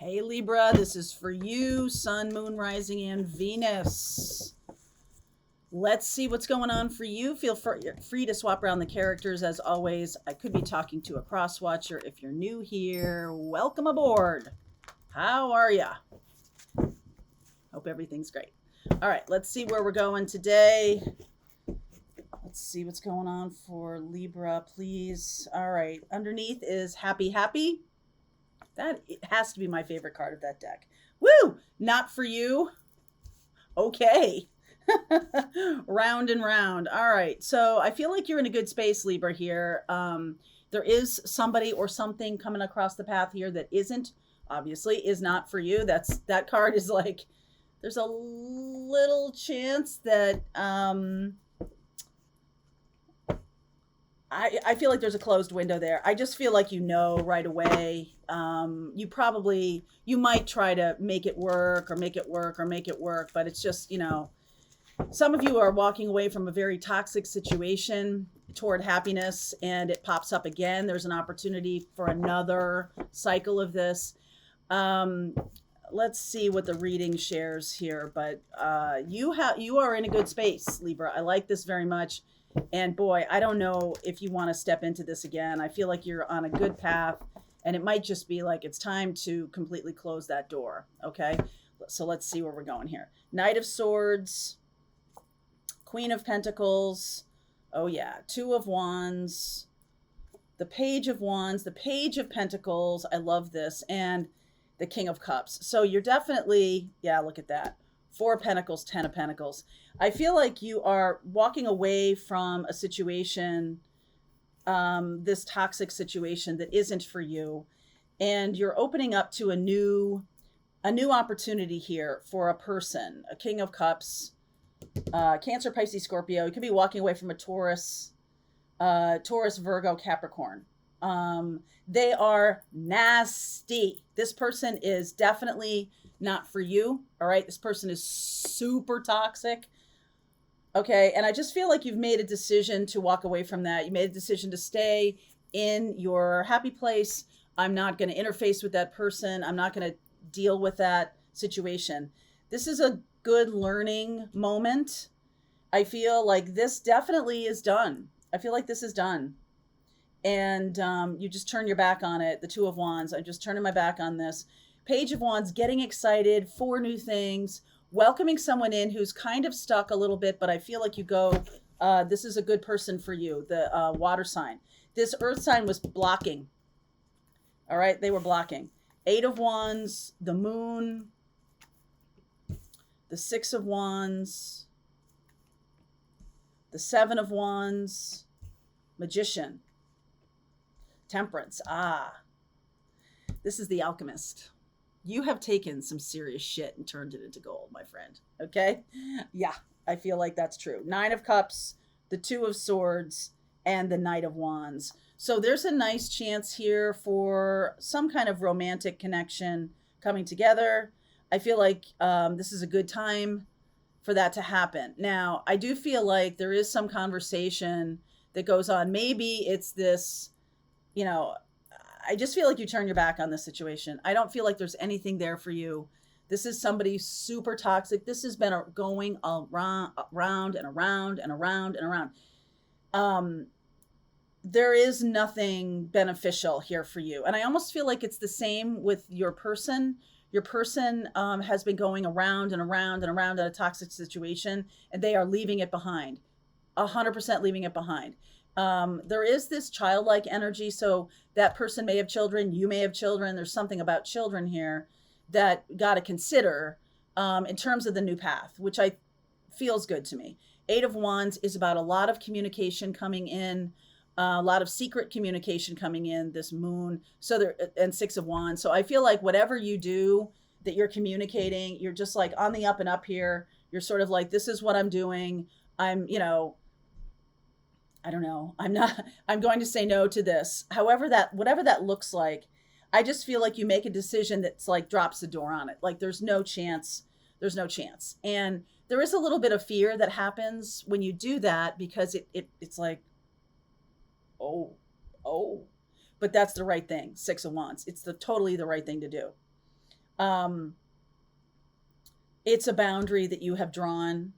Hey Libra, this is for you, Sun, Moon, Rising, and Venus. Let's see what's going on for you. Feel free to swap around the characters as always. I could be talking to a cross watcher. If you're new here, welcome aboard. How are ya? Hope everything's great. All right, let's see where we're going today. Let's see what's going on for Libra, please. All right, underneath is happy, happy. That has to be my favorite card of that deck. Woo! Not for you. Okay. Round and round. All right. So I feel like you're in a good space, Libra, here. There is somebody or something coming across the path here that obviously is not for you. That card is like, there's a little chance that I feel like there's a closed window there. I just feel like right away. You might try to make it work, but it's just, some of you are walking away from a very toxic situation toward happiness, and it pops up again. There's an opportunity for another cycle of this. Let's see what the reading shares here, but you are in a good space, Libra. I like this very much. And boy, I don't know if you want to step into this again. I feel like you're on a good path, and it might just be like it's time to completely close that door. Okay, so let's see where we're going here. Knight of Swords, Queen of Pentacles. Oh yeah, Two of Wands, the Page of Wands, the Page of Pentacles. I love this, and the King of Cups. So you're definitely, yeah, look at that. Four of Pentacles, 10 of Pentacles. I feel like you are walking away from a situation, this toxic situation that isn't for you, and you're opening up to a new opportunity here for a person. A King of Cups, Cancer, Pisces, Scorpio. You could be walking away from a Taurus, Virgo, Capricorn. They are nasty. This person is definitely not for you. All right. This person is super toxic. Okay. And I just feel like you've made a decision to walk away from that. You made a decision to stay in your happy place. I'm not going to interface with that person. I'm not going to deal with that situation. This is a good learning moment. I feel like this definitely is done. I feel like this is done. And you just turn your back on it. The Two of Wands, I'm just turning my back on this. Page of Wands, getting excited for new things, welcoming someone in who's kind of stuck a little bit, but I feel like this is a good person for you. The water sign. This earth sign was blocking. All right, they were blocking. Eight of Wands, the Moon, the Six of Wands, the Seven of Wands, Magician, Temperance. This is the Alchemist. You have taken some serious shit and turned it into gold, my friend. Okay? Yeah, I feel like that's true. Nine of Cups, the Two of Swords, and the Knight of Wands. So there's a nice chance here for some kind of romantic connection coming together. I feel like this is a good time for that to happen. Now, I do feel like there is some conversation that goes on. Maybe it's this, I just feel like you turn your back on this situation. I don't feel like there's anything there for you. This is somebody super toxic. This has been going around and around and around and around. There is nothing beneficial here for you. And I almost feel like it's the same with your person. Your person has been going around and around and around in a toxic situation, and they are leaving it behind. 100% leaving it behind. There is this childlike energy. So that person may have children. You may have children. There's something about children here that got to consider in terms of the new path, which feels good to me. Eight of Wands is about a lot of communication coming in, a lot of secret communication coming in, this Moon. And Six of Wands. So I feel like whatever you do that you're communicating, you're just like on the up and up here. You're sort of like, this is what I'm doing. I don't know. I'm going to say no to this. However, whatever that looks like, I just feel like you make a decision that's like drops the door on it. Like there's no chance. And there is a little bit of fear that happens when you do that, because it's like, oh, but that's the right thing. Six of Wands. It's totally the right thing to do. Um, it's a boundary that you have drawn,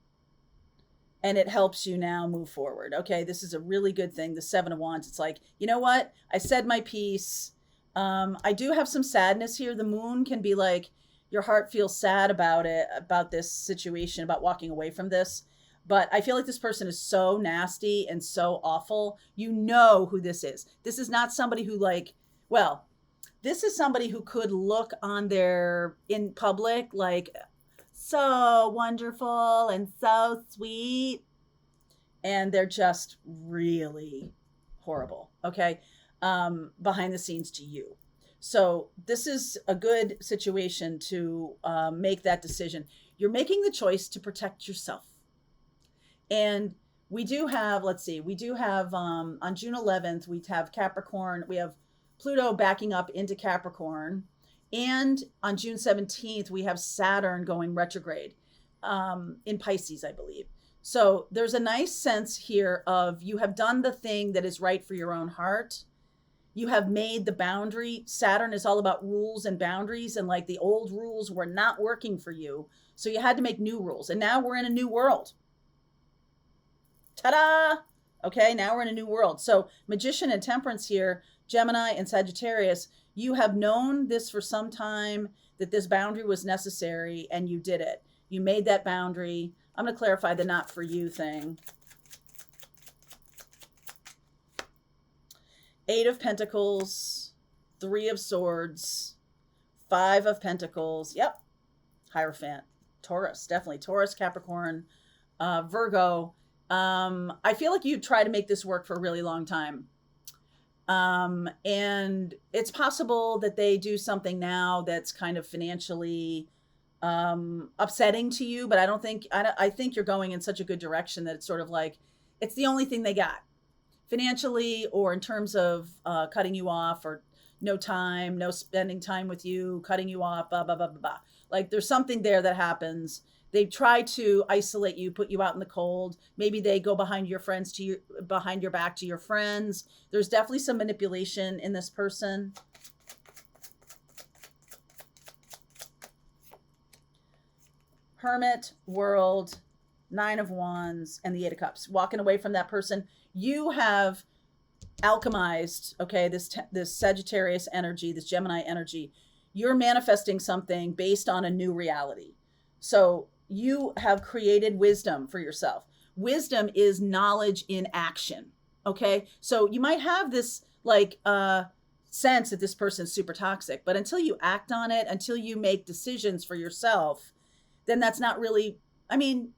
and it helps you now move forward. Okay, this is a really good thing. The Seven of Wands, it's like, you know what? I said my piece. I do have some sadness here. The moon can be like, your heart feels sad about it, about this situation, about walking away from this. But I feel like this person is so nasty and so awful. You know who this is. This is not somebody who, like, well, this is somebody who could look on their, in public, like, so wonderful and so sweet, and they're just really horrible. Okay. Behind the scenes to you. So this is a good situation to make that decision. You're making the choice to protect yourself. And we do have, let's see, we do have on June 11th, we have Capricorn, we have Pluto backing up into Capricorn. And on June 17th, we have Saturn going retrograde in Pisces, I believe. So there's a nice sense here of, you have done the thing that is right for your own heart. You have made the boundary. Saturn is all about rules and boundaries, and like the old rules were not working for you. So you had to make new rules. And now we're in a new world. Ta-da! Okay, now we're in a new world. So Magician and Temperance here, Gemini and Sagittarius, you have known this for some time, that this boundary was necessary, and you did it. You made that boundary. I'm going to clarify the not for you thing. Eight of Pentacles, Three of Swords, Five of Pentacles. Yep. Hierophant. Taurus, definitely. Taurus, Capricorn, Virgo. I feel like you try to make this work for a really long time. And it's possible that they do something now that's kind of financially upsetting to you, but I think you're going in such a good direction that it's sort of like, it's the only thing they got financially, or in terms of cutting you off, or no time, no spending time with you, cutting you off, blah, blah, blah, blah, blah. Like there's something there that happens. They try to isolate you, put you out in the cold. Maybe they go behind your back to your friends. There's definitely some manipulation in this person. Hermit, World, Nine of Wands, and the Eight of Cups. Walking away from that person. You have alchemized, okay, this Sagittarius energy, this Gemini energy. You're manifesting something based on a new reality. So you have created wisdom for yourself. Wisdom is knowledge in action. Okay. So you might have this like sense that this person's super toxic, but until you act on it, until you make decisions for yourself, then that's not really, I mean,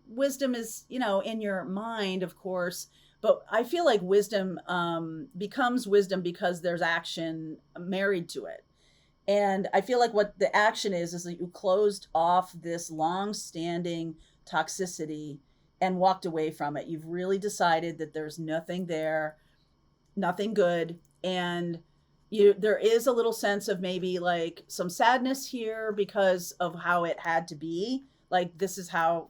wisdom is, in your mind, of course, but I feel like wisdom becomes wisdom because there's action married to it. And I feel like what the action is that you closed off this long-standing toxicity and walked away from it. You've really decided that there's nothing there, nothing good. And there is a little sense of maybe like some sadness here because of how it had to be. Like, this is how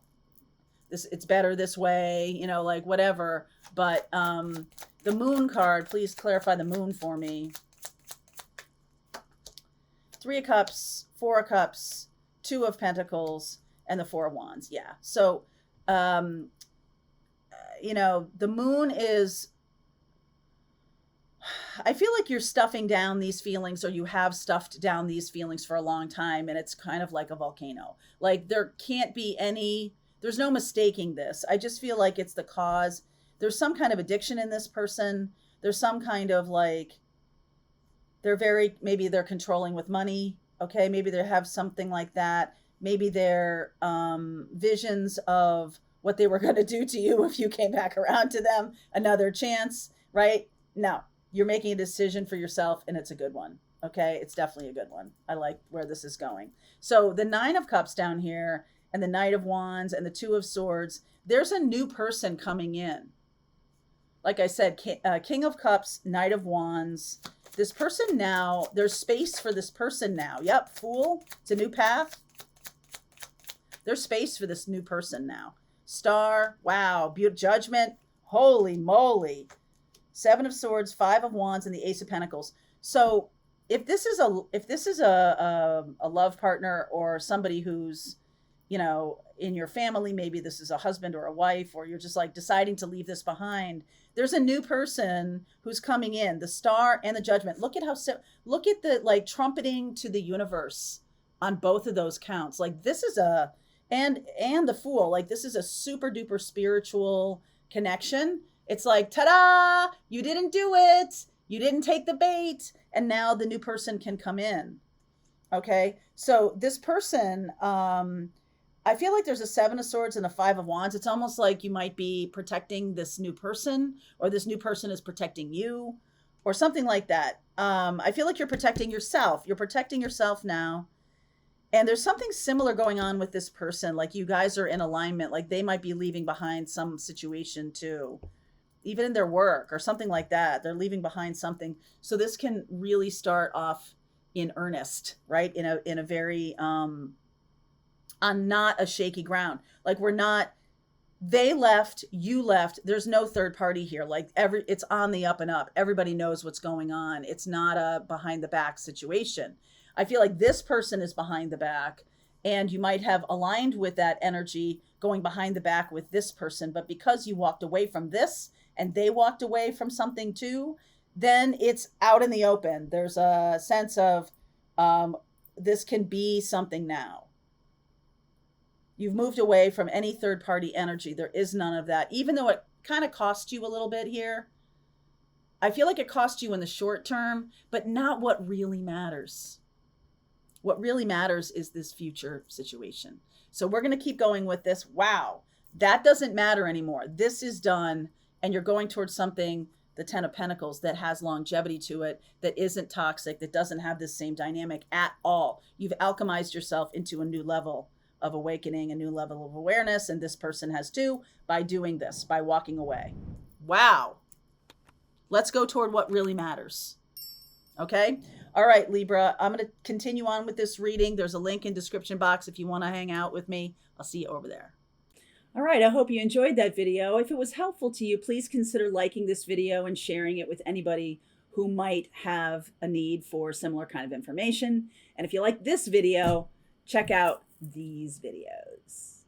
it's better this way, like whatever. But the Moon card, please clarify the Moon for me. Three of Cups, Four of Cups, Two of Pentacles, and the Four of Wands. Yeah. So, the Moon is, I feel like you're stuffing down these feelings, or you have stuffed down these feelings for a long time, and it's kind of like a volcano. Like there can't be there's no mistaking this. I just feel like it's the cause. There's some kind of addiction in this person. There's some kind of like, maybe they're controlling with money. Okay. Maybe they have something like that. Maybe they're visions of what they were going to do to you if you came back around to them, another chance, right? No, you're making a decision for yourself, and it's a good one. Okay. It's definitely a good one. I like where this is going. So the Nine of Cups down here, and the Knight of Wands, and the Two of Swords, there's a new person coming in. Like I said, King of Cups, Knight of Wands. This person now, there's space for this person now. Yep, Fool. It's a new path. There's space for this new person now. Star. Wow. Judgment. Holy moly. Seven of Swords, Five of Wands, and the Ace of Pentacles. So if this is a love partner or somebody who's, you know, in your family, maybe this is a husband or a wife, or you're just like deciding to leave this behind. There's a new person who's coming in, the Star and the Judgment. Look at look at the like trumpeting to the universe on both of those counts. Like this is a, and the Fool, like this is a super duper spiritual connection. It's like, ta-da, you didn't do it. You didn't take the bait. And now the new person can come in. Okay. So this person, I feel like there's a Seven of Swords and a Five of Wands. It's almost like you might be protecting this new person, or this new person is protecting you, or something like that. I feel like you're protecting yourself. You're protecting yourself now. And there's something similar going on with this person. Like you guys are in alignment. Like they might be leaving behind some situation too, even in their work or something like that. They're leaving behind something. So this can really start off in earnest, right? In a very, on not a shaky ground. Like we're not, they left, you left. There's no third party here. Like it's on the up and up. Everybody knows what's going on. It's not a behind the back situation. I feel like this person is behind the back, and you might have aligned with that energy going behind the back with this person. But because you walked away from this and they walked away from something too, then it's out in the open. There's a sense of this can be something now. You've moved away from any third party energy. There is none of that. Even though it kind of cost you a little bit here, I feel like it cost you in the short term, but not what really matters. What really matters is this future situation. So we're going to keep going with this. Wow, that doesn't matter anymore. This is done, and you're going towards something, the Ten of Pentacles, that has longevity to it, that isn't toxic, that doesn't have this same dynamic at all. You've alchemized yourself into a new level of awakening, a new level of awareness, and this person has too, by doing this, by walking away. Wow. Let's go toward what really matters. Okay? All right, Libra, I'm going to continue on with this reading. There's a link in description box if you want to hang out with me. I'll see you over there. All right, I hope you enjoyed that video. If it was helpful to you, please consider liking this video and sharing it with anybody who might have a need for similar kind of information. And if you like this video, check out these videos.